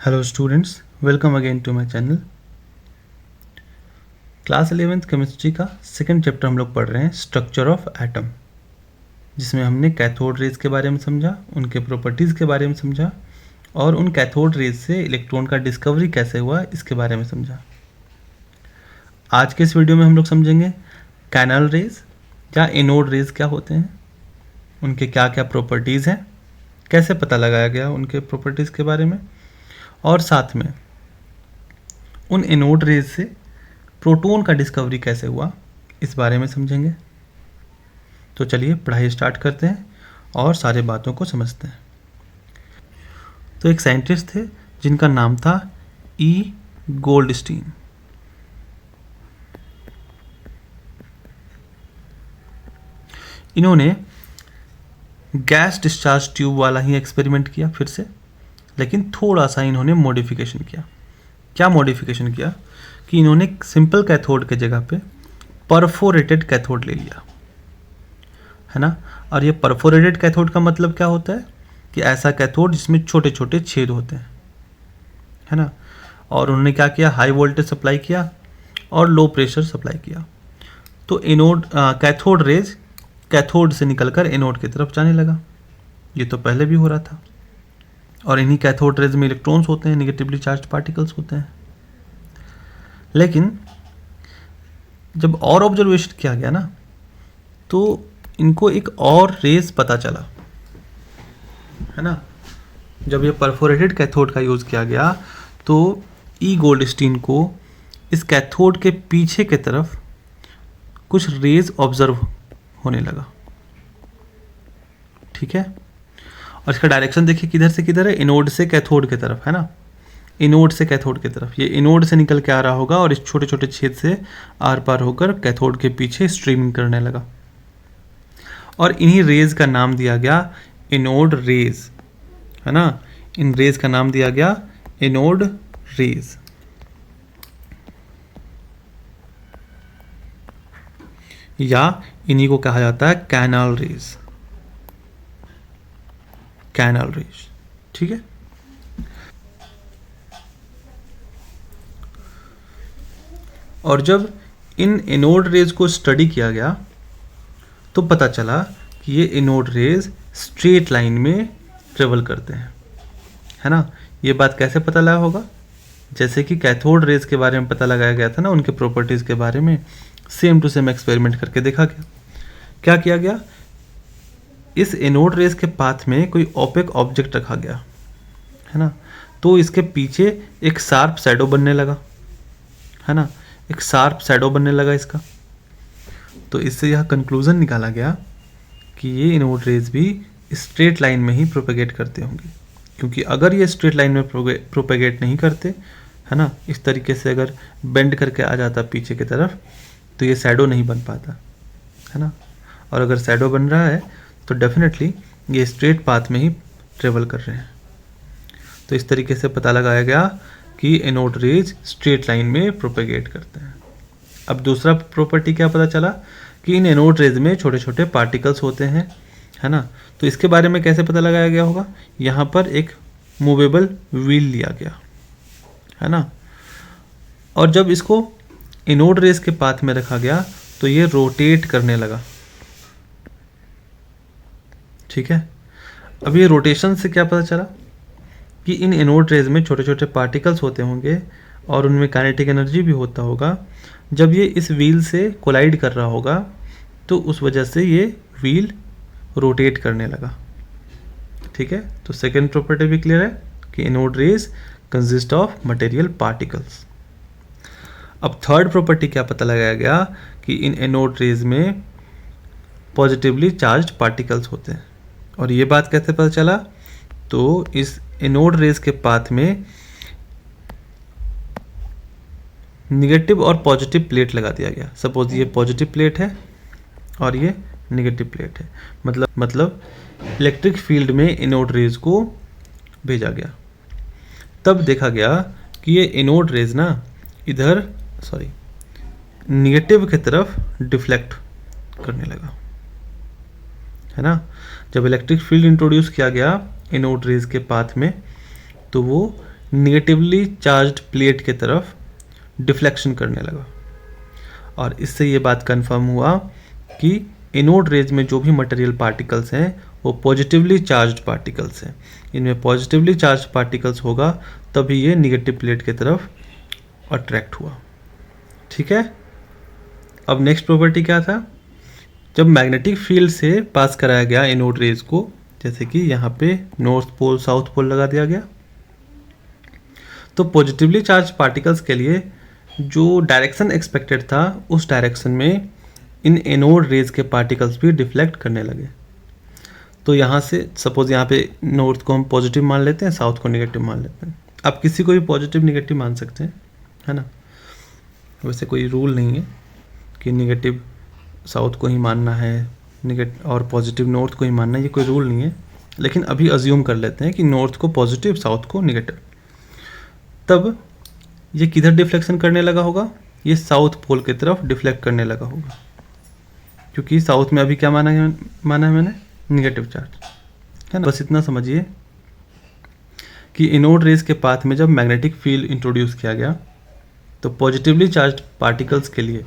Hello students, welcome again to my channel. Class 11th chemistry का second chapter हम लोग पढ़ रहे हैं, स्ट्रक्चर ऑफ एटम, जिसमें हमने कैथोड रेज के बारे में समझा, उनके प्रॉपर्टीज़ के बारे में समझा और उन कैथोड रेज से इलेक्ट्रॉन का डिस्कवरी कैसे हुआ इसके बारे में समझा। आज के इस वीडियो में हम लोग समझेंगे कैनल रेज या एनोड रेज क्या होते हैं, उनके क्या क्या प्रॉपर्टीज़ हैं, कैसे पता लगाया गया उनके प्रॉपर्टीज़ के बारे में, और साथ में उन एनोड रेज से प्रोटॉन का डिस्कवरी कैसे हुआ इस बारे में समझेंगे। तो चलिए पढ़ाई स्टार्ट करते हैं और सारे बातों को समझते हैं। तो एक साइंटिस्ट थे जिनका नाम था ई गोल्डस्टीन। इन्होंने गैस डिस्चार्ज ट्यूब वाला ही एक्सपेरिमेंट किया फिर से, लेकिन थोड़ा सा इन्होंने मॉडिफिकेशन किया। क्या मॉडिफिकेशन किया कि इन्होंने सिंपल कैथोड के जगह पे परफोरेटेड कैथोड ले लिया, है ना। और ये परफोरेटेड कैथोड का मतलब क्या होता है कि ऐसा कैथोड जिसमें छोटे छोटे छेद होते हैं, है ना। और उन्होंने क्या किया, हाई वोल्टेज सप्लाई किया और लो प्रेशर सप्लाई किया। तो एनोड कैथोड रेज कैथोड से निकलकर एनोड की तरफ जाने लगा। ये तो पहले भी हो रहा था। और इन्हीं कैथोड रेज में इलेक्ट्रॉन्स होते हैं, निगेटिवली चार्ज पार्टिकल्स होते हैं। लेकिन जब और ऑब्जर्वेशन किया गया ना, तो इनको एक और रेज पता चला, है ना। जब ये परफोरेटेड कैथोड का यूज़ किया गया तो ई गोल्डस्टीन को इस कैथोड के पीछे के तरफ कुछ रेज ऑब्जर्व होने लगा, ठीक है। और इसका डायरेक्शन देखिए किधर से किधर है, एनोड से कैथोड की तरफ, है ना। एनोड से कैथोड की तरफ, ये एनोड से निकल के आ रहा होगा और इस छोटे छोटे छेद से आर पार होकर कैथोड के पीछे स्ट्रीमिंग करने लगा। और इन्हीं रेज का नाम दिया गया एनोड रेज, है ना। इन रेज का नाम दिया गया एनोड रेज, या इन्हीं को कहा जाता है कैनल रेज, कैनल रेज, ठीक है। और जब इन एनोड रेज को स्टडी किया गया तो पता चला कि ये एनोड रेज स्ट्रेट लाइन में ट्रेवल करते हैं, है ना। ये बात कैसे पता लगा होगा, जैसे कि कैथोड रेज के बारे में पता लगाया गया था ना, उनके प्रॉपर्टीज़ के बारे में सेम टू सेम एक्सपेरिमेंट करके देखा गया। क्या किया गया, इस एनोड रेज के पाथ में कोई ओपेक ऑब्जेक्ट रखा गया, है ना। तो इसके पीछे एक शार्प शैडो बनने लगा, है ना, एक शार्प शैडो बनने लगा इसका। तो इससे यह कंक्लूजन निकाला गया कि ये एनोड रेज भी स्ट्रेट लाइन में ही प्रोपेगेट करते होंगे, क्योंकि अगर ये स्ट्रेट लाइन में प्रोपेगेट नहीं करते, है ना, इस तरीके से अगर बेंड करके आ जाता पीछे की तरफ, तो ये शैडो नहीं बन पाता, है ना। और अगर शैडो बन रहा है तो डेफिनेटली ये स्ट्रेट पाथ में ही ट्रेवल कर रहे हैं। तो इस तरीके से पता लगाया गया कि एनोड रेज स्ट्रेट लाइन में प्रोपेगेट करते हैं। अब दूसरा प्रॉपर्टी क्या पता चला कि इन एनोड रेज में छोटे छोटे पार्टिकल्स होते हैं, है ना। तो इसके बारे में कैसे पता लगाया गया होगा, यहाँ पर एक मूवेबल व्हील लिया गया, है ना। और जब इसको एनोड रेज के पाथ में रखा गया तो ये रोटेट करने लगा, ठीक है। अब ये रोटेशन से क्या पता चला कि इन एनोड रेज में छोटे छोटे पार्टिकल्स होते होंगे और उनमें काइनेटिक एनर्जी भी होता होगा। जब ये इस व्हील से कोलाइड कर रहा होगा तो उस वजह से ये व्हील रोटेट करने लगा, ठीक है। तो सेकेंड प्रॉपर्टी भी क्लियर है कि anode rays consist of material particles. अब थर्ड प्रॉपर्टी क्या पता लगाया गया कि इन एनोड रेज में पॉजिटिवली चार्ज्ड पार्टिकल्स होते हैं। और ये बात कैसे पता चला, तो इस एनोड रेज के पाथ में निगेटिव और पॉजिटिव प्लेट लगा दिया गया। सपोज ये पॉजिटिव प्लेट है और ये निगेटिव प्लेट है, मतलब इलेक्ट्रिक फील्ड में एनोड रेज को भेजा गया। तब देखा गया कि ये एनोड रेज ना इधर निगेटिव की तरफ डिफ्लेक्ट करने लगा, है ना। जब इलेक्ट्रिक फील्ड इंट्रोड्यूस किया गया एनोड रेज के पाथ में तो वो नेगेटिवली चार्ज्ड प्लेट के तरफ डिफ्लेक्शन करने लगा। और इससे ये बात कंफर्म हुआ कि एनोड रेज में जो भी मटेरियल पार्टिकल्स हैं वो पॉजिटिवली चार्ज्ड पार्टिकल्स हैं। इनमें पॉजिटिवली चार्ज पार्टिकल्स होगा तभी ये निगेटिव प्लेट की तरफ अट्रैक्ट हुआ। ठीक है, अब नेक्स्ट प्रॉपर्टी क्या था? जब मैग्नेटिक फील्ड से पास कराया गया एनोड रेज को, जैसे कि यहाँ पे नॉर्थ पोल साउथ पोल लगा दिया गया, तो पॉजिटिवली चार्ज पार्टिकल्स के लिए जो डायरेक्शन एक्सपेक्टेड था उस डायरेक्शन में इन एनोड रेज के पार्टिकल्स भी डिफ्लेक्ट करने लगे। तो यहाँ से सपोज यहाँ पे नॉर्थ को हम पॉजिटिव मान लेते हैं, साउथ को निगेटिव मान लेते हैं। आप किसी को भी पॉजिटिव निगेटिव मान सकते हैं, है ना। वैसे कोई रूल नहीं है कि निगेटिव साउथ को ही मानना है निगेटिव और पॉजिटिव नॉर्थ को ही मानना है, ये कोई रूल नहीं है। लेकिन अभी अज्यूम कर लेते हैं कि नॉर्थ को पॉजिटिव साउथ को निगेटिव। तब ये किधर डिफ्लेक्शन करने लगा होगा? ये साउथ पोल की तरफ डिफ्लेक्ट करने लगा होगा, क्योंकि साउथ में अभी क्या माना है मैंने? निगेटिव चार्ज, है ना। बस इतना समझिए कि एनोड रेज के पाथ में जब मैग्नेटिक फील्ड इंट्रोड्यूस किया गया तो पॉजिटिवली चार्ज्ड पार्टिकल्स के लिए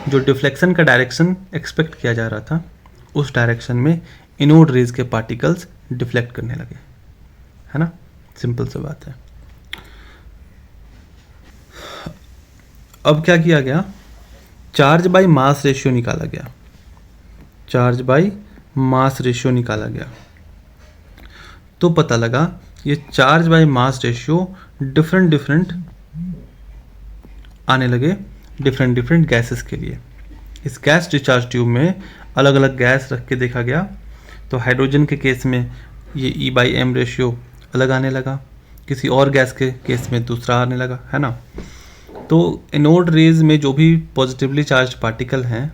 जो डिफ्लेक्शन का डायरेक्शन एक्सपेक्ट किया जा रहा था उस डायरेक्शन में एनोड रेज के पार्टिकल्स डिफ्लेक्ट करने लगे, है ना। सिंपल सी बात है। अब क्या किया गया? चार्ज बाय मास रेशियो निकाला गया। चार्ज बाय मास रेशियो निकाला गया तो पता लगा ये charge by mass ratio different आने लगे डिफरेंट गैसेस के लिए। इस गैस डिस्चार्ज ट्यूब में अलग अलग गैस रख के देखा गया तो हाइड्रोजन के केस में ये E/m रेशियो अलग आने लगा, किसी और गैस के केस में दूसरा आने लगा, है ना। तो एनोड रेज में जो भी पॉजिटिवली चार्ज पार्टिकल हैं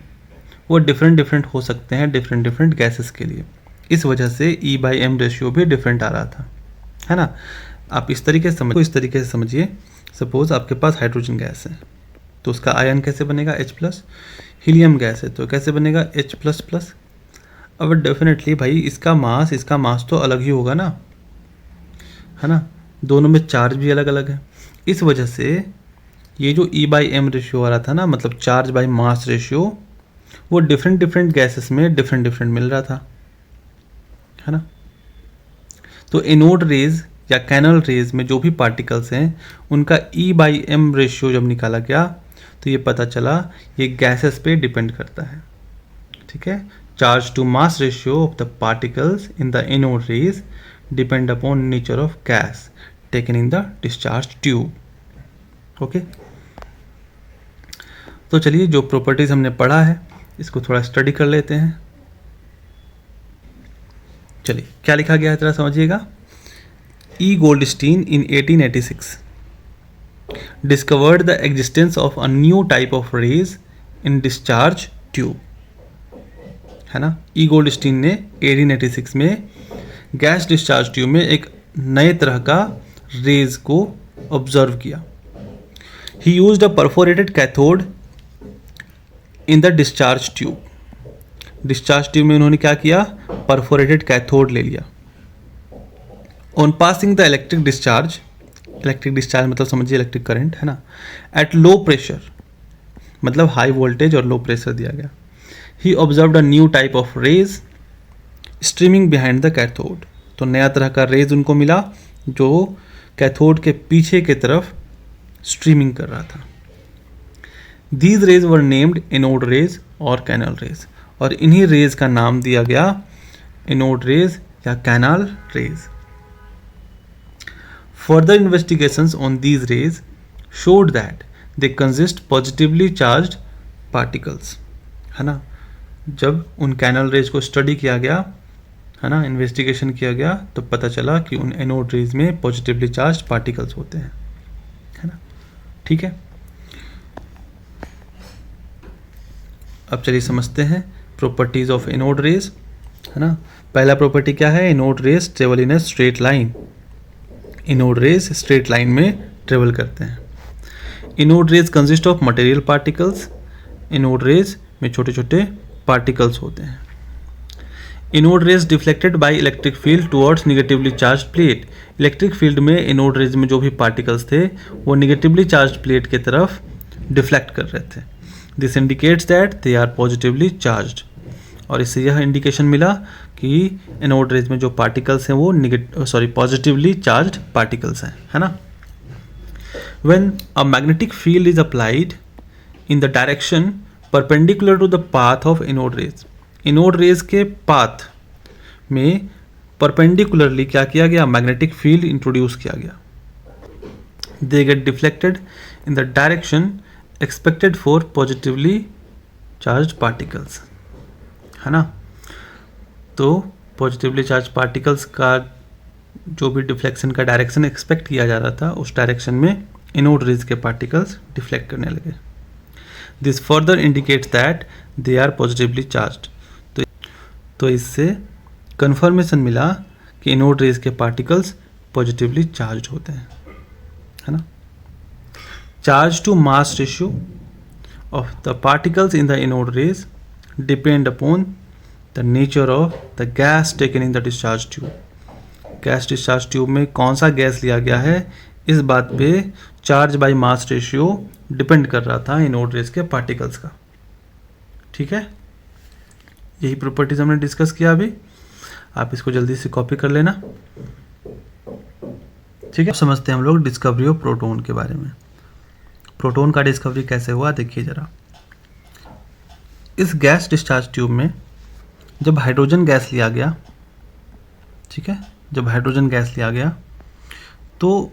वो डिफरेंट हो सकते हैं डिफरेंट गैसेस के लिए। इस वजह से E/m रेशियो भी डिफरेंट आ रहा था, है ना। आप इस तरीके से समझिए। सपोज आपके पास हाइड्रोजन गैस है तो उसका आयन कैसे बनेगा? H+। हीलियम गैस है तो कैसे बनेगा? H++। अब डेफिनेटली भाई इसका मास तो अलग ही होगा ना, है ना। दोनों में चार्ज भी अलग अलग है। इस वजह से ये जो E/m रेशियो आ रहा था ना, मतलब चार्ज बाय मास रेशियो, वो डिफरेंट गैसेस में डिफरेंट मिल रहा था, है ना। तो एनोड रेज या कैनल रेज में जो भी पार्टिकल्स हैं उनका E/m रेशियो जब निकाला गया तो ये पता चला ये गैसेस पे डिपेंड करता है। ठीक है, charge to mass ratio of the particles in the anode rays depend upon nature of gas taken in the discharge tube. Okay, तो चलिए जो प्रॉपर्टीज हमने पढ़ा है इसको थोड़ा स्टडी कर लेते हैं। चलिए क्या लिखा गया है जरा समझिएगा। E. Goldstein in 1886 discovered the existence of a new type of rays in discharge tube, है ना। E. Goldstein ने 1886 में गैस डिस्चार्ज ट्यूब में एक नए तरह का रेज को ऑब्जर्व किया। He used a perforated cathode in the discharge tube. Discharge tube में उन्होंने क्या किया? परफोरेटेड कैथोड ले लिया। On passing the electric discharge मतलब समझिए इलेक्ट्रिक करंट, है ना, एट लो प्रेशर, मतलब हाई वोल्टेज और लो प्रेशर दिया गया। He observed a new type of rays streaming behind the cathode. तो नया तरह का रेज उनको मिला जो कैथोड के पीछे के तरफ स्ट्रीमिंग कर रहा था। These rays were named anode rays और कैनल रेज, और इन्हीं रेज का नाम दिया गया एनोड रेज या canal rays. Further investigations on these rays showed that they consist positively charged particles, है ना। जब उन कैनल रेज को स्टडी किया गया, है ना, इन्वेस्टिगेशन किया गया तो पता चला कि उन एनोड रेज में पॉजिटिवली चार्ज पार्टिकल्स होते हैं, है ना। ठीक है, अब चलिए समझते हैं प्रॉपर्टीज ऑफ एनोड रेज, है ना। पहला प्रॉपर्टी क्या है? Anode rays travel in a straight line. Anode rays straight line में ट्रेवल करते हैं। Anode rays consist of material particles. Anode rays में छोटे छोटे पार्टिकल्स होते हैं। Anode rays deflected by electric field towards negatively charge plate. Electric field में anode rays में जो भी पार्टिकल्स थे वो निगेटिवली चार्ज प्लेट की तरफ डिफ्लेक्ट कर रहे थे। This indicates that they are positively charged. और इससे यह इंडिकेशन मिला कि एनोड रेज में जो पार्टिकल्स हैं वो पॉजिटिवली चार्ज्ड पार्टिकल्स हैं, है ना। When a magnetic field is applied in the direction perpendicular to the path of anode rays, anode rays के पाथ में परपेंडिकुलरली क्या किया गया, मैग्नेटिक फील्ड इंट्रोड्यूस किया गया। They get deflected in the direction expected for positively charge particles, है ना। तो पॉजिटिवली चार्ज पार्टिकल्स का जो भी डिफ्लेक्शन का डायरेक्शन एक्सपेक्ट किया जा रहा था उस डायरेक्शन में एनोड रेज के पार्टिकल्स डिफ्लेक्ट करने लगे। This further indicates that they are positively charged. तो इससे कंफर्मेशन मिला कि एनोड रेज के पार्टिकल्स पॉजिटिवली चार्ज होते हैं, है ना। Charge to mass ratio of the particles in the anode rays depend upon the nature of the gas taken in the discharge tube. Gas discharge tube में कौन सा gas लिया गया है इस बात पे charge by mass ratio depend कर रहा था एनोड रेज के पार्टिकल्स का, ठीक है। यही प्रॉपर्टीज हमने डिस्कस किया अभी, आप इसको जल्दी से कॉपी कर लेना, ठीक है। समझते हैं हम लोग डिस्कवरी ऑफ प्रोटॉन के बारे में। प्रोटॉन का डिस्कवरी कैसे हुआ देखिए जरा। इस गैस डिस्चार्ज ट्यूब में जब हाइड्रोजन गैस लिया गया, ठीक है, जब हाइड्रोजन गैस लिया गया तो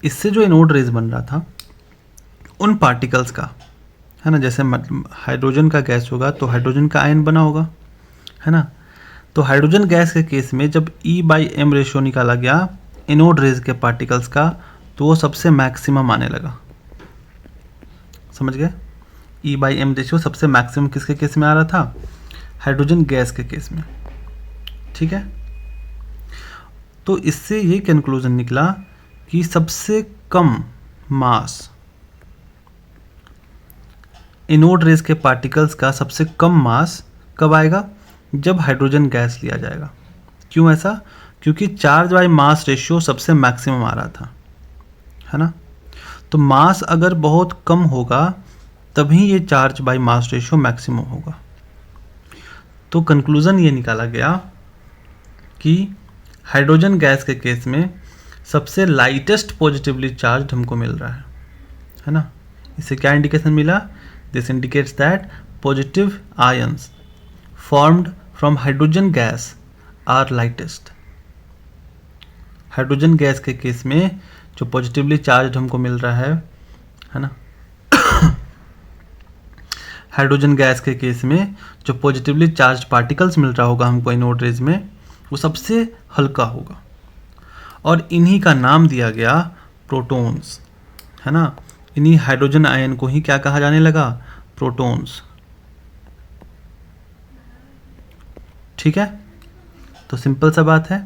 इससे जो एनोड रेज बन रहा था उन पार्टिकल्स का, है ना, जैसे हाइड्रोजन का गैस होगा तो हाइड्रोजन का आयन बना होगा, है ना। तो हाइड्रोजन गैस के केस में जब E/m रेशियो निकाला गया एनोड रेज के पार्टिकल्स का तो वो सबसे मैक्सिमम आने लगा, समझ गए। E/m रेशियो सबसे मैक्सिमम किसके केस में आ रहा था, हाइड्रोजन गैस के केस में, ठीक है। तो इससे ये कंक्लूजन निकला कि सबसे कम मास एनोड रेज के पार्टिकल्स का सबसे कम मास कब आएगा, जब हाइड्रोजन गैस लिया जाएगा। क्यों ऐसा, क्योंकि चार्ज बाय मास रेशियो सबसे मैक्सिमम आ रहा था, है ना। तो मास अगर बहुत कम होगा तभी ये charge by mass ratio maximum होगा। तो कंक्लूजन ये निकाला गया कि हाइड्रोजन गैस के केस में सबसे लाइटेस्ट पॉजिटिवली चार्ज हमको मिल रहा है ना। इससे क्या इंडिकेशन मिला, this indicates that positive ions formed from hydrogen gas are lightest. Hydrogen gas के केस में जो पॉजिटिवली चार्ज हमको मिल रहा है ना, हाइड्रोजन गैस के केस में जो पॉजिटिवली चार्ज पार्टिकल्स मिल रहा होगा हमको एनोड रेज में वो सबसे हल्का होगा और इन्हीं का नाम दिया गया प्रोटॉन्स, है ना। इन्हीं हाइड्रोजन आयन को ही क्या कहा जाने लगा, प्रोटॉन्स, ठीक है। तो सिंपल सा बात है,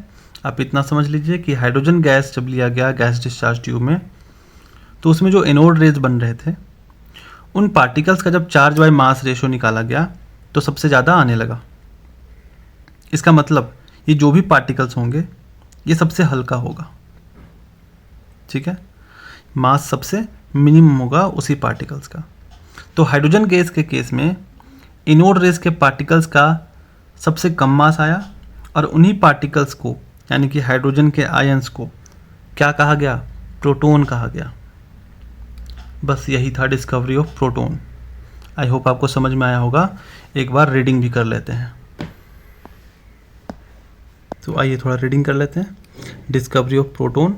आप इतना समझ लीजिए कि हाइड्रोजन गैस जब लिया गया गैस डिस्चार्ज ट्यूब में तो उसमें जो एनोड रेज बन रहे थे उन पार्टिकल्स का जब चार्ज बाय मास रेशियो निकाला गया तो सबसे ज़्यादा आने लगा। इसका मतलब ये जो भी पार्टिकल्स होंगे ये सबसे हल्का होगा, ठीक है। मास सबसे मिनिमम होगा उसी पार्टिकल्स का। तो हाइड्रोजन गैस के केस में एनोड रेज के पार्टिकल्स का सबसे कम मास आया और उन्हीं पार्टिकल्स को यानी कि हाइड्रोजन के आयंस को क्या कहा गया, प्रोटॉन कहा गया। बस यही था discovery of proton. I hope आपको समझ में आया होगा। एक बार रीडिंग भी कर लेते हैं। तो आइए थोड़ा रीडिंग कर लेते हैं। Discovery of proton.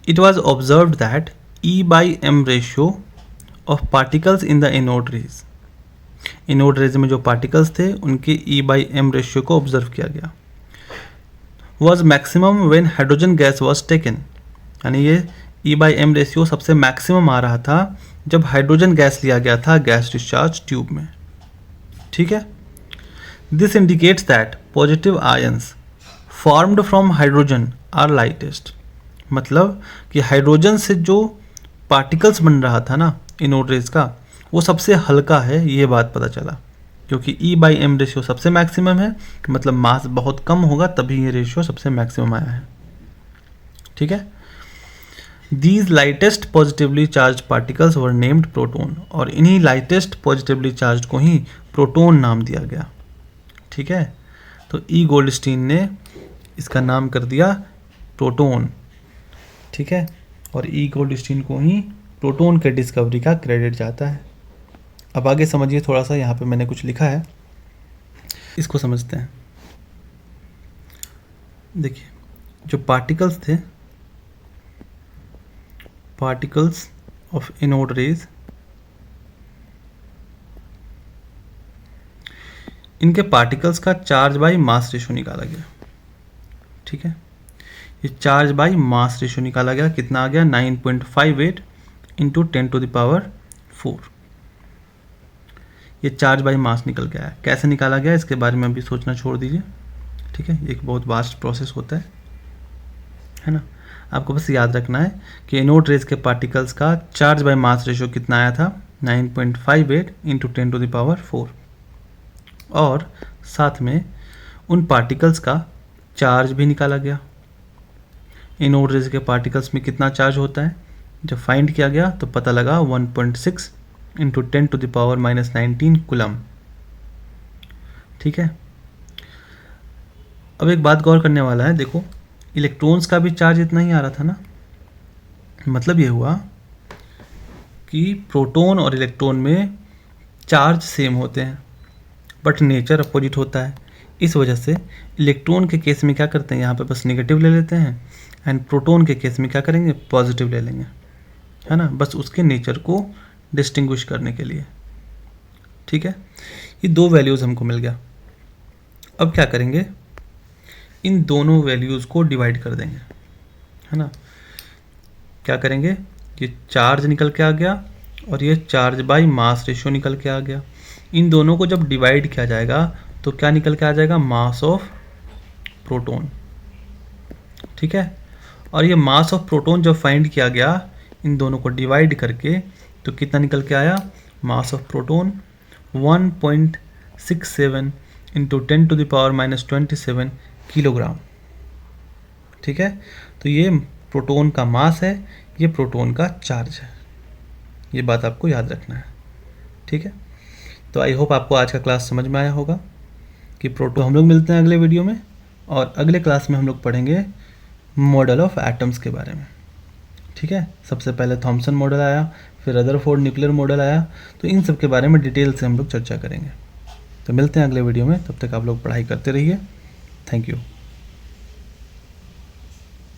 It was observed that E/m ratio of particles in the anode rays, anode rays में जो पार्टिकल्स थे उनके E/m रेशियो को ऑब्जर्व किया गया। Was maximum when hydrogen gas was taken, यानी ये E/m रेशियो सबसे मैक्सिमम आ रहा था जब हाइड्रोजन गैस लिया गया था गैस डिस्चार्ज ट्यूब में, ठीक है। This indicates that positive ions formed from hydrogen are lightest, मतलब कि हाइड्रोजन से जो पार्टिकल्स बन रहा था ना एनोड रेज का वो सबसे हल्का है, ये बात पता चला, क्योंकि E/m रेशियो सबसे मैक्सिमम है, मतलब मास बहुत कम होगा तभी ये रेशियो सबसे मैक्सिमम आया है। ठीक है। These lightest positively charge particles were named proton, और इन्हीं लाइटेस्ट पॉजिटिवली चार्ज को ही प्रोटोन नाम दिया गया। ठीक है। तो ई गोल्डस्टीन ने इसका नाम कर दिया प्रोटोन। ठीक है। और ई गोल्डस्टीन को ही प्रोटोन के डिस्कवरी का क्रेडिट जाता है। अब आगे समझिए, थोड़ा सा यहाँ पे मैंने कुछ लिखा है, इसको समझते हैं। देखिए, जो पार्टिकल्स थे, पार्टिकल्स ऑफ एनोड रेज, इनके पार्टिकल्स का चार्ज बाई मास रेशो निकाला गया। ठीक है। ये चार्ज बाई मास रेशो निकाला गया, कितना आ गया 9.58 इंटू 10⁴। ये चार्ज बाई मास निकल गया है। कैसे निकाला गया इसके बारे में अभी सोचना छोड़ दीजिए। ठीक है। एक बहुत वास्ट प्रोसेस होता है ना। आपको बस याद रखना है कि एनोड रेज के पार्टिकल्स का चार्ज बाई मास रेशो कितना आया था, 9.58 इंटू 10⁴। और साथ में उन पार्टिकल्स का चार्ज भी निकाला गया। एनोड रेज के पार्टिकल्स में कितना चार्ज होता है, जब फाइंड किया गया तो पता लगा 1.6 इंटू 10⁻⁻19 कूलम। ठीक है। अब एक बात गौर करने वाला है, देखो इलेक्ट्रॉन्स का भी चार्ज इतना ही आ रहा था ना, मतलब ये हुआ कि प्रोटॉन और इलेक्ट्रॉन में चार्ज सेम होते हैं बट नेचर अपोजिट होता है। इस वजह से इलेक्ट्रॉन के केस में क्या करते हैं, यहाँ पे बस नेगेटिव ले लेते हैं, एंड प्रोटॉन के केस में क्या करेंगे, पॉजिटिव ले लेंगे, है ना, बस उसके नेचर को डिस्टिंग्विश करने के लिए। ठीक है। ये दो वैल्यूज़ हमको मिल गया। अब क्या करेंगे, इन दोनों वैल्यूज़ को डिवाइड कर देंगे, है ना। क्या करेंगे, ये चार्ज निकल के आ गया और ये चार्ज बाई मास रेशियो निकल के आ गया। इन दोनों को जब डिवाइड किया जाएगा तो क्या निकल के आ जाएगा, मास ऑफ प्रोटॉन। ठीक है। और ये मास ऑफ प्रोटॉन जब फाइंड किया गया इन दोनों को डिवाइड करके, तो कितना निकल के आया, mass of proton 1.67 into 10⁻⁻27 kilogram. ठीक है। तो ये प्रोटॉन का मास है, ये प्रोटॉन का चार्ज है। ये बात आपको याद रखना है। ठीक है। तो आई होप आपको आज का क्लास समझ में आया होगा कि प्रोटॉन। हम लोग मिलते हैं अगले वीडियो में, और अगले क्लास में हम लोग पढ़ेंगे मॉडल ऑफ एटम्स के बारे में। ठीक है। सबसे पहले थॉमसन मॉडल आया, फिर रदरफोर्ड न्यूक्लियर मॉडल आया, तो इन सब के बारे में डिटेल से हम लोग चर्चा करेंगे। तो मिलते हैं अगले वीडियो में, तब तक आप लोग पढ़ाई करते रहिए। Thank you.